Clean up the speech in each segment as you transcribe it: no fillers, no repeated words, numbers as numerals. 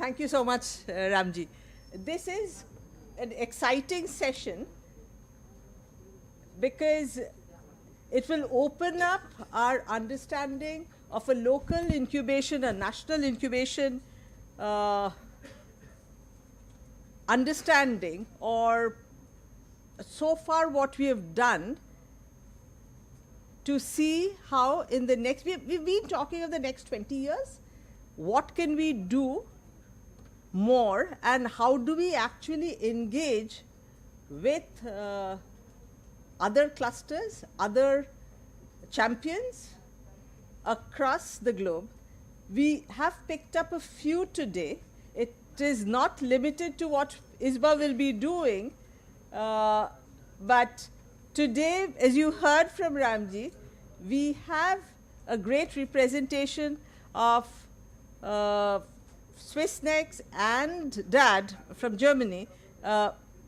Thank you so much, Ramji. This is an exciting session because it will open up our understanding of a local incubation, a national incubation understanding, or so far what we have done to see how in the next, we've been talking of the next 20 years, what can we do more and how do we actually engage with other clusters, other champions across the globe. We have picked up a few today. It is not limited to what ISBA will be doing, but today, as you heard from Ramji, we have a great representation of Swissnex and DAD from Germany,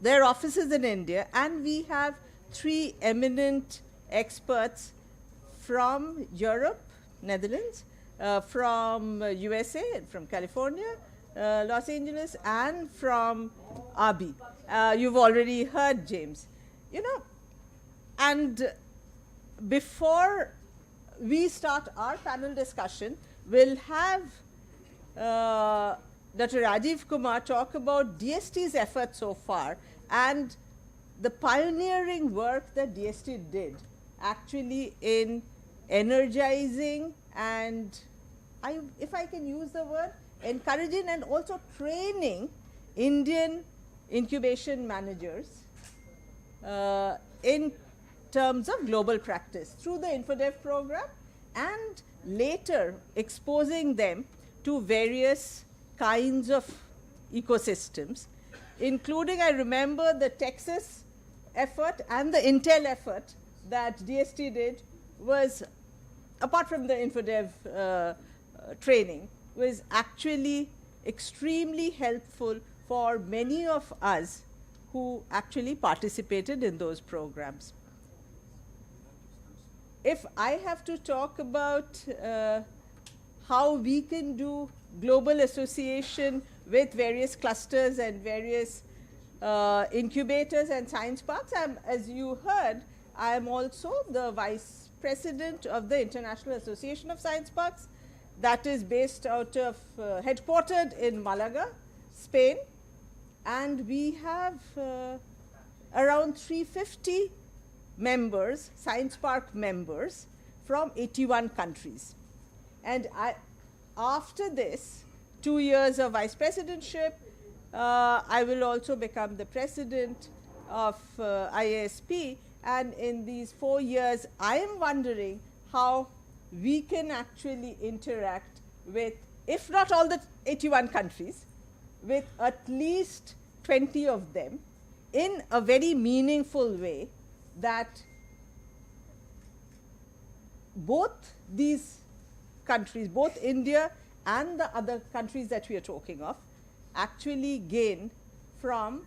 their offices in India, and we have 3 eminent experts from Europe, Netherlands, from USA, from California, Los Angeles, and from ABI. You've already heard James. You know, and before we start our panel discussion, we'll have Dr. Rajiv Kumar talk about DST's efforts so far and the pioneering work that DST did actually in energizing and, if I can use the word, encouraging and also training Indian incubation managers in terms of global practice through the InfoDev program, and later exposing them to various kinds of ecosystems, including, I remember, the Texas effort and the Intel effort that DST did was, apart from the InfoDev training, was actually extremely helpful for many of us who actually participated in those programs. If I have to talk about how we can do global association with various clusters and various incubators and science parks, as you heard, I am also the vice president of the International Association of Science Parks, that is based out of, headquartered in Malaga, Spain, and we have around 350 members, science park members from 81 countries. And after this 2 years of vice presidentship, I will also become the president of IASP, and in these 4 years I am wondering how we can actually interact with, if not all the 81 countries, with at least 20 of them in a very meaningful way, that both these countries, both India and the other countries that we are talking of, actually gain from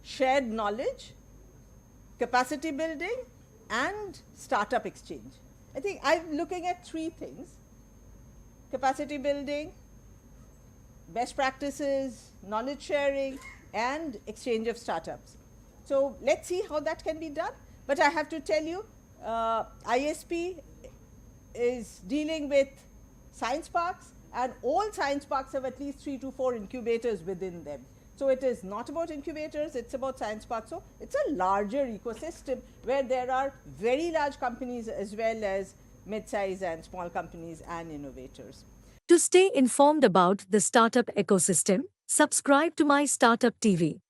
shared knowledge, capacity building, and startup exchange. I think I'm looking at 3 things: capacity building, best practices, knowledge sharing, and exchange of startups. So let's see how that can be done. But I have to tell you, ISP is dealing with science parks, and all science parks have at least 3 to 4 incubators within them. So it is not about incubators, it's about science parks. So it's a larger ecosystem where there are very large companies as well as mid-size and small companies and innovators. To stay informed about the startup ecosystem, subscribe to My Startup TV.